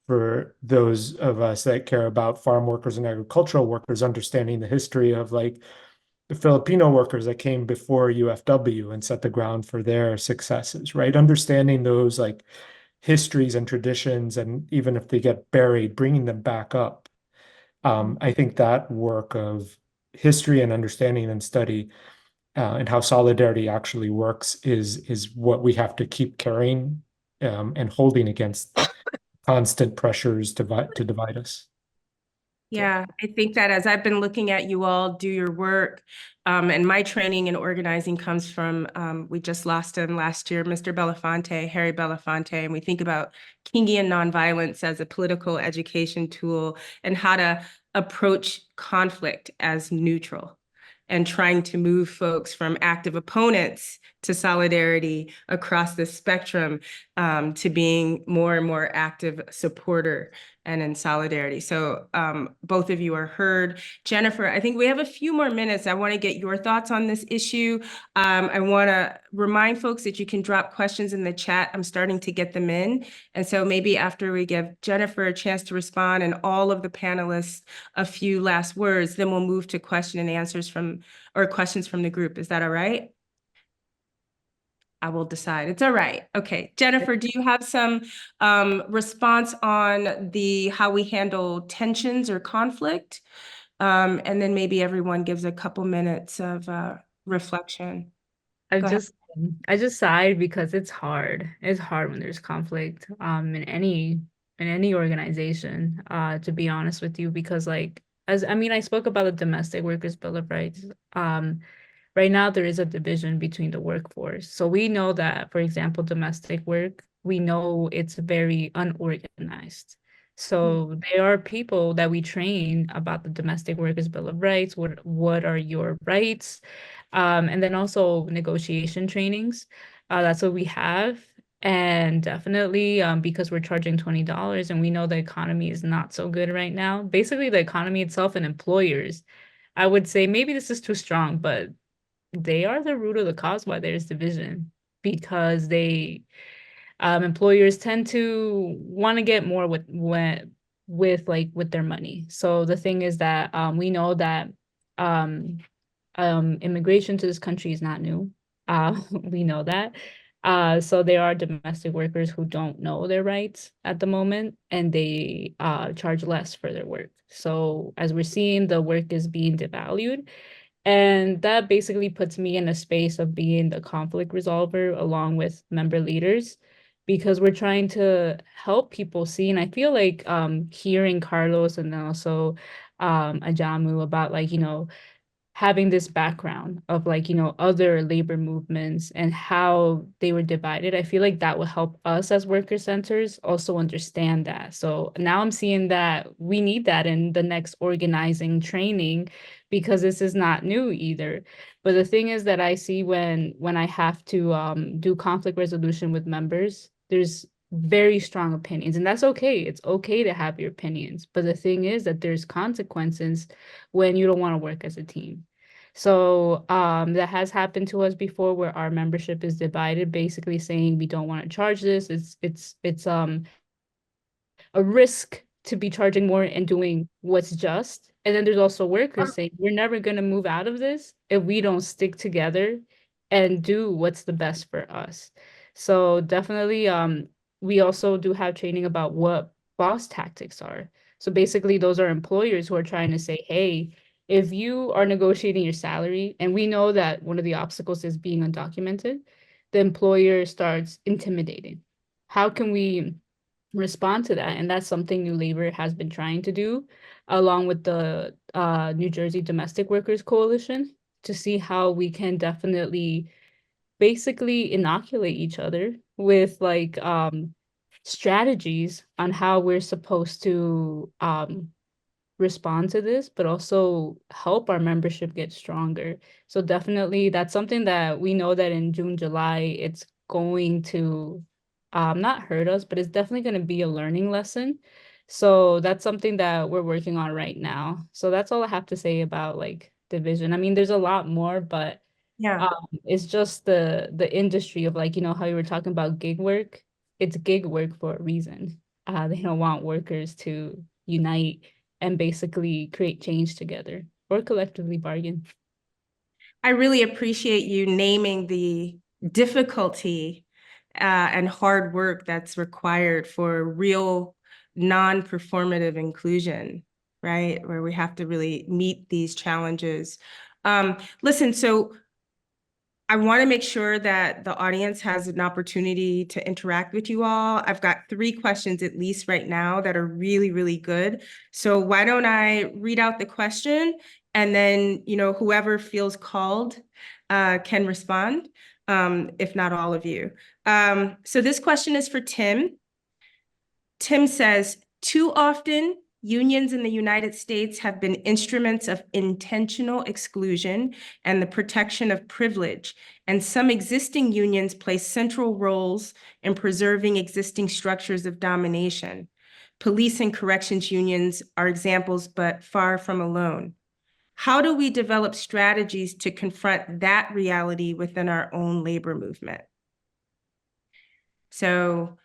for those of us that care about farm workers and agricultural workers, understanding the history of like the Filipino workers that came before UFW and set the ground for their successes, right? Understanding those like histories and traditions, and even if they get buried, bringing them back up. I think that work of history and understanding and study and how solidarity actually works is what we have to keep carrying and holding against constant pressures to divide us. Yeah, I think that as I've been looking at you all do your work, and my training in organizing comes from, we just lost him last year, Mr. Belafonte, Harry Belafonte, and we think about Kingian nonviolence as a political education tool and how to approach conflict as neutral. and trying to move folks from active opponents to solidarity across the spectrum, to being more and more active supporter and in solidarity. So both of you are heard. Jenifer, I think we have a few more minutes. I want to get your thoughts on this issue. I want to remind folks that you can drop questions in the chat. I'm starting to get them in. And so maybe after we give Jenifer a chance to respond and all of the panelists a few last words, then we'll move to question and answers or questions from the group. Is that all right? I will decide. It's all right. Okay. Jenifer, do you have some response on how we handle tensions or conflict? And then maybe everyone gives a couple minutes of reflection. I Go ahead. just sighed because it's hard. It's hard when there's conflict in any organization, to be honest with you, because like I spoke about the Domestic Workers Bill of Rights. Right now there is a division between the workforce. So we know that, for example, domestic work, we know it's very unorganized. So there are people that we train about the Domestic Workers Bill of Rights. What are your rights? And then also negotiation trainings. That's what we have. And definitely because we're charging $20 and we know the economy is not so good right now. Basically, the economy itself and employers, I would say maybe this is too strong, but they are the root of the cause why there's division, because employers tend to want to get more with their money. So the thing is that we know that immigration to this country is not new. We know that. So there are domestic workers who don't know their rights at the moment, and they charge less for their work. So as we're seeing, the work is being devalued. And that basically puts me in a space of being the conflict resolver along with member leaders, because we're trying to help people see. And I feel like hearing Carlos and then also Ajamu about having this background of other labor movements and how they were divided, I feel like that will help us as worker centers also understand that. So now I'm seeing that we need that in the next organizing training, because this is not new either. But the thing is that I see when I have to do conflict resolution with members, there's very strong opinions, and that's okay. It's okay to have your opinions. But the thing is that there's consequences when you don't want to work as a team. So that has happened to us before, where our membership is divided, basically saying we don't want to charge this. It's a risk to be charging more and doing what's just. And then there's also workers saying we're never going to move out of this if we don't stick together and do what's the best for us. So definitely we also do have training about what boss tactics are. So basically those are employers who are trying to say, hey, if you are negotiating your salary, and we know that one of the obstacles is being undocumented, the employer starts intimidating. How can we respond to that? And that's something New Labor has been trying to do, along with the New Jersey Domestic Workers Coalition, to see how we can definitely basically inoculate each other with strategies on how we're supposed to respond to this, but also help our membership get stronger. So definitely that's something that we know that in June, July, it's going to not hurt us, but it's definitely going to be a learning lesson. So that's something that we're working on right now. So that's all I have to say about division. I mean, there's a lot more, but Yeah. it's just the industry of how you were talking about gig work. It's gig work for a reason. They don't want workers to unite and basically create change together or collectively bargain. I really appreciate you naming the difficulty and hard work that's required for real non-performative inclusion, right? Where we have to really meet these challenges. Listen, so I want to make sure that the audience has an opportunity to interact with you all. I've got 3 questions at least right now that are really, really good. So why don't I read out the question, and then, whoever feels called can respond, if not all of you. So this question is for Tim. Tim says, too often unions in the United States have been instruments of intentional exclusion and the protection of privilege, and some existing unions play central roles in preserving existing structures of domination. Police and corrections unions are examples, but far from alone. How do we develop strategies to confront that reality within our own labor movement? So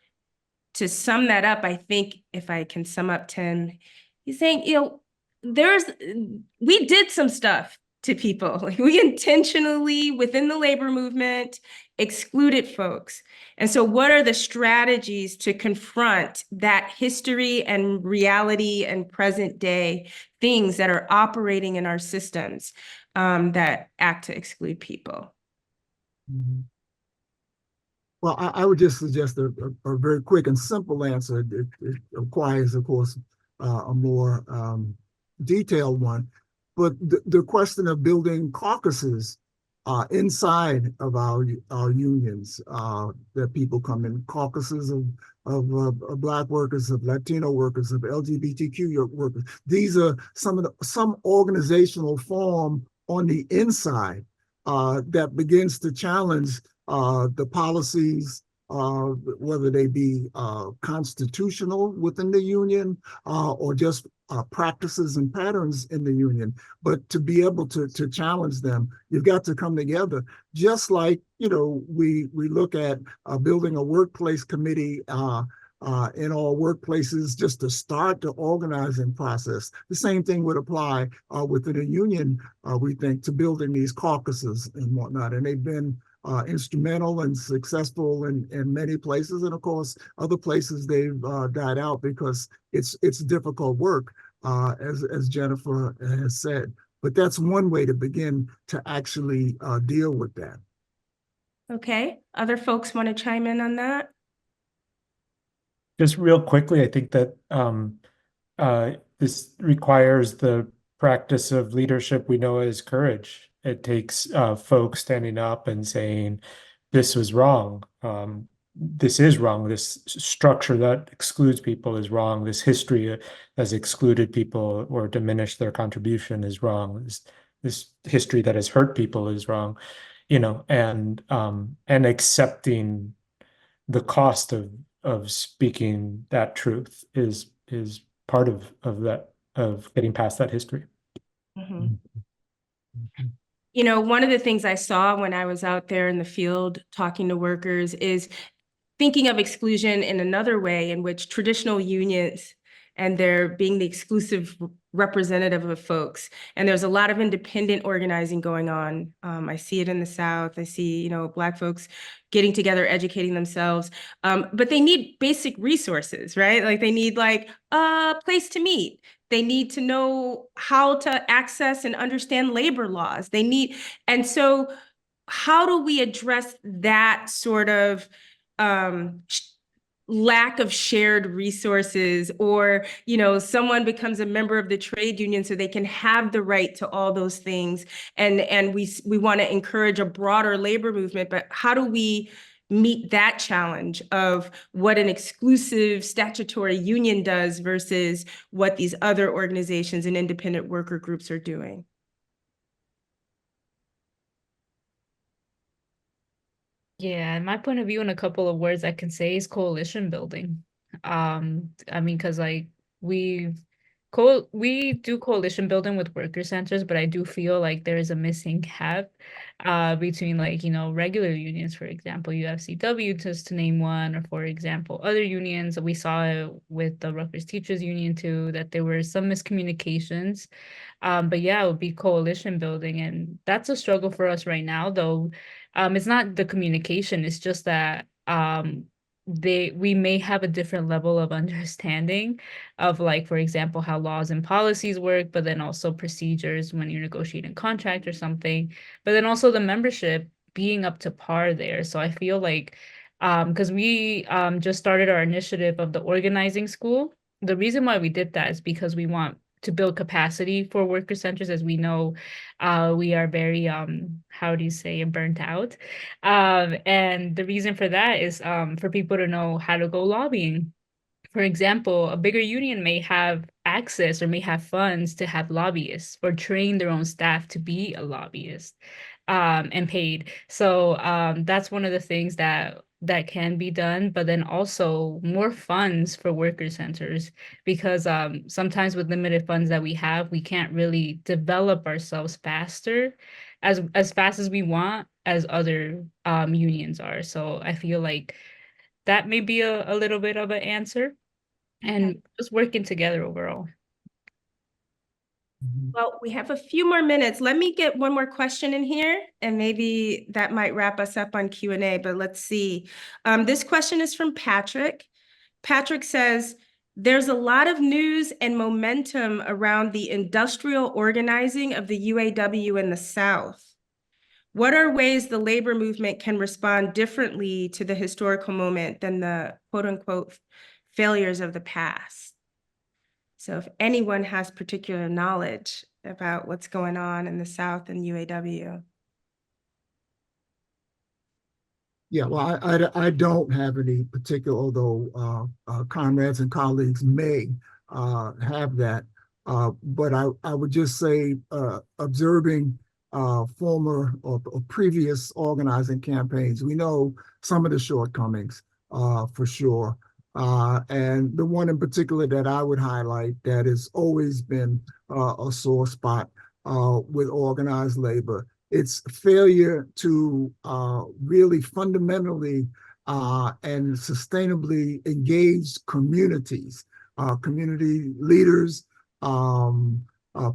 to sum that up, I think if I can sum up Tim, he's saying, we did some stuff to people. Like, we intentionally, within the labor movement, excluded folks. And so what are the strategies to confront that history and reality and present day things that are operating in our systems that act to exclude people? Mhm. Well, I would just suggest a very quick and simple answer. It requires, of course, a more detailed one. But the question of building caucuses inside of our unions, that people come in, caucuses of Black workers, of Latino workers, of LGBTQ workers. These are some organizational form on the inside that begins to challenge the policies, whether they be constitutional within the union or just practices and patterns in the union. But to be able to challenge them, you've got to come together. Just like, we look at building a workplace committee in all workplaces just to start the organizing process. The same thing would apply within a union, we think, to building these caucuses and whatnot. And they've been instrumental and successful in many places, and of course other places they've died out because it's difficult work, as Jenifer has said. But that's one way to begin to actually deal with that. Okay, other folks want to chime in on that? Just real quickly, I think that this requires the practice of leadership we know as courage. It takes folks standing up and saying, this was wrong. This is wrong. This structure that excludes people is wrong. This history has excluded people or diminished their contribution is wrong. This history that has hurt people is wrong, and accepting the cost of speaking that truth is part of that, of getting past that history. Mm-hmm. One of the things I saw when I was out there in the field talking to workers is thinking of exclusion in another way, in which traditional unions and they're being the exclusive representative of folks. And there's a lot of independent organizing going on. I see it in the South. I see, Black folks getting together, educating themselves, but they need basic resources, right? Like they need a place to meet. They need to know how to access and understand labor laws. And so how do we address that sort of lack of shared resources, or someone becomes a member of the trade union so they can have the right to all those things, and we want to encourage a broader labor movement, but how do we meet that challenge of what an exclusive statutory union does versus what these other organizations and independent worker groups are doing? Yeah, in my point of view, in a couple of words I can say is coalition building. Because we do coalition building with worker centers, but I do feel like there is a missing gap between regular unions, for example, UFCW, just to name one, or for example, other unions. We saw it with the Rutgers Teachers Union too, that there were some miscommunications. But yeah, it would be coalition building, and that's a struggle for us right now, though. It's not the communication, it's just that we may have a different level of understanding of, for example, how laws and policies work, but then also procedures when you're negotiating a contract or something, but then also the membership being up to par there. So I feel like because we just started our initiative of the organizing school. The reason why we did that is because we want to build capacity for worker centers. As we know, we are very how do you say, burnt out, and the reason for that is for people to know how to go lobbying, For example, a bigger union may have access or may have funds to have lobbyists or train their own staff to be a lobbyist, and paid. So that's one of the things that can be done, but then also more funds for worker centers, because sometimes with limited funds that we have, we can't really develop ourselves faster, as fast as we want, as other unions are. So I feel like that may be a little bit of an answer, and just working together overall. Well, we have a few more minutes. Let me get one more question in here, and maybe that might wrap us up on Q&A, but let's see. This question is from Patrick. Patrick says, there's a lot of news and momentum around the industrial organizing of the UAW in the South. What are ways the labor movement can respond differently to the historical moment than the quote unquote failures of the past? So if anyone has particular knowledge about what's going on in the South and UAW. Yeah, well, I don't have any particular, although comrades and colleagues may have that. But I would just say observing former or previous organizing campaigns, we know some of the shortcomings for sure. And the one in particular that I would highlight that has always been a sore spot with organized labor, it's failure to really fundamentally and sustainably engage communities, community leaders,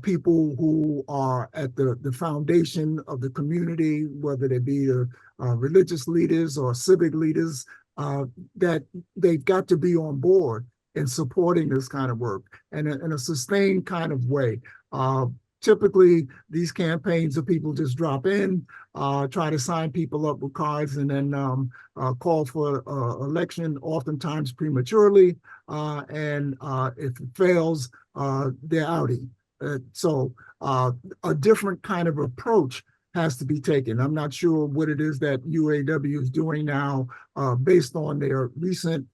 people who are at the foundation of the community, whether they be religious leaders or civic leaders, that they've got to be on board in supporting this kind of work and in a sustained kind of way. Typically, these campaigns of people just drop in, try to sign people up with cards, and then call for election, oftentimes prematurely. And if it fails, they're outie. So a different kind of approach has to be taken. I'm not sure what it is that UAW is doing now based on their recent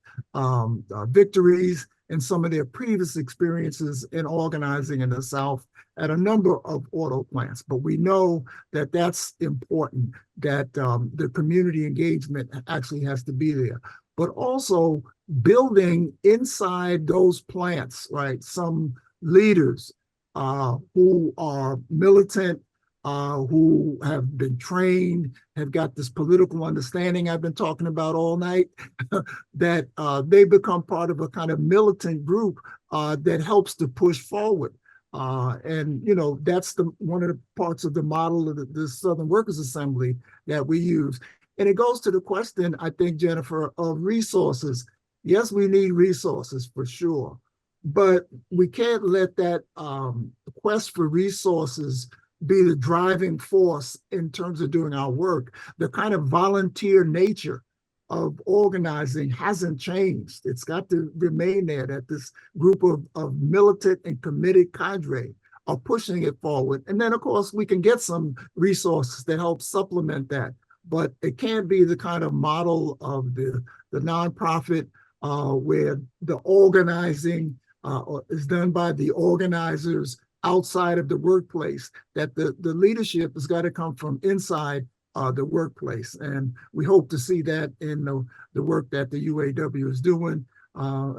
victories and some of their previous experiences in organizing in the South at a number of auto plants. But we know that that's important, that the community engagement actually has to be there. But also building inside those plants, right, some leaders who are militant, who have been trained, have got this political understanding I've been talking about all night, that they become part of a kind of militant group that helps to push forward. And, you know, that's one of the parts of the model of the Southern Workers Assembly that we use. And it goes to the question, I think, Jenifer, of resources. Yes, we need resources for sure, but we can't let that quest for resources be the driving force in terms of doing our work. The kind of volunteer nature of organizing hasn't changed. It's got to remain there, that this group of militant and committed cadre are pushing it forward. And then, of course, we can get some resources that help supplement that. But it can't be the kind of model of the nonprofit where the organizing is done by the organizers outside of the workplace, that the leadership has got to come from inside the workplace. And we hope to see that in the work that the UAW is doing.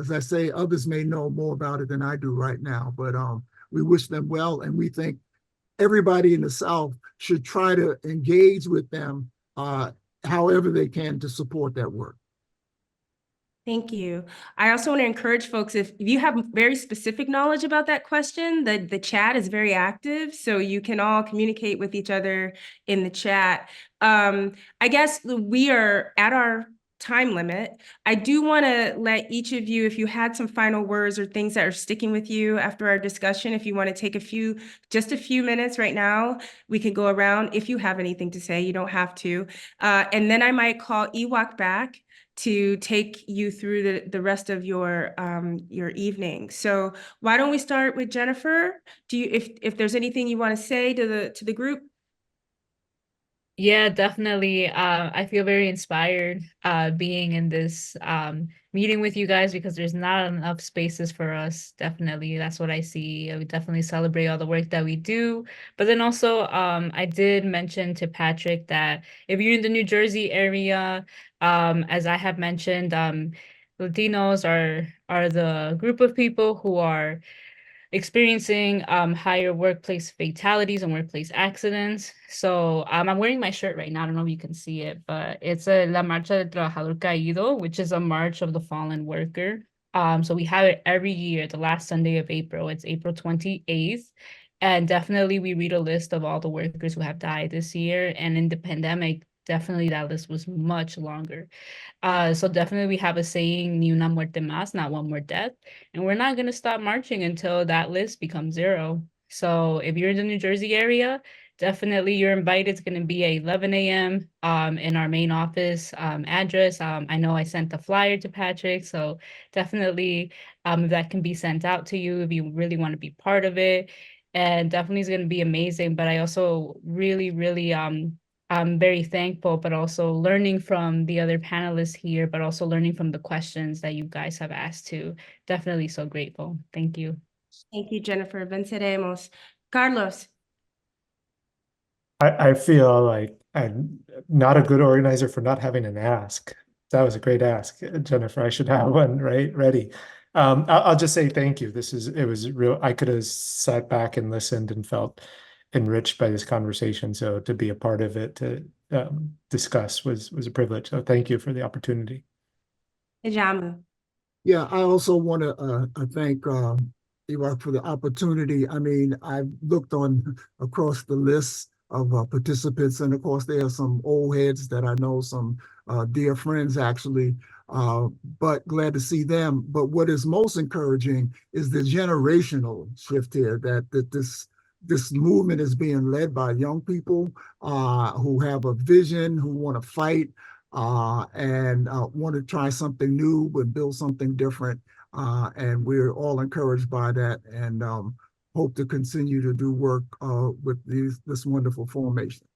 As I say, others may know more about it than I do right now, but we wish them well. And we think everybody in the South should try to engage with them however they can to support that work. Thank you. I also want to encourage folks, if you have very specific knowledge about that question, the chat is very active, so you can all communicate with each other in the chat. I guess we are at our time limit. I do want to let each of you, if you had some final words or things that are sticking with you after our discussion, if you want to take just a few minutes right now, we can go around. If you have anything to say, you don't have to. And then I might call Ewok back to take you through the rest of your evening. So why don't we start with Jenifer? If there's anything you want to say to the group? Yeah, definitely. I feel very inspired being in this meeting with you guys because there's not enough spaces for us. Definitely. That's what I see. We definitely celebrate all the work that we do. But then also, I did mention to Patrick that if you're in the New Jersey area, as I have mentioned, Latinos are the group of people who are experiencing higher workplace fatalities and workplace accidents. So I'm wearing my shirt right now. I don't know if you can see it, but it's a La Marcha del Trabajador Caído, which is a march of the fallen worker. So we have it every year, the last Sunday of April. It's April 28th. And definitely we read a list of all the workers who have died this year. And in the pandemic, definitely that list was much longer. So definitely we have a saying, ni una muerte más, not one more death. And we're not going to stop marching until that list becomes zero. So if you're in the New Jersey area, definitely you're invited. It's going to be at 11 a.m. In our main office address. I know I sent the flyer to Patrick, so definitely if that can be sent out to you if you really want to be part of it. And definitely is going to be amazing. But I also really I'm very thankful, but also learning from the other panelists here, but also learning from the questions that you guys have asked too. Definitely so grateful. Thank you. Thank you, Jenifer. Venceremos. Carlos. I feel like I'm not a good organizer for not having an ask. That was a great ask, Jennifer. I should have one ready. I'll just say thank you. It was real. I could have sat back and listened and felt enriched by this conversation. So to be a part of it, to discuss was a privilege. So thank you for the opportunity. Ajamu. Yeah, I also want to thank Iraq for the opportunity. I mean, I've looked on across the list of participants, and of course, there are some old heads that I know, some dear friends actually, but glad to see them. But what is most encouraging is the generational shift here, that this movement is being led by young people who have a vision, who want to fight, and want to try something new, but build something different. And we're all encouraged by that, and hope to continue to do work with this wonderful formation.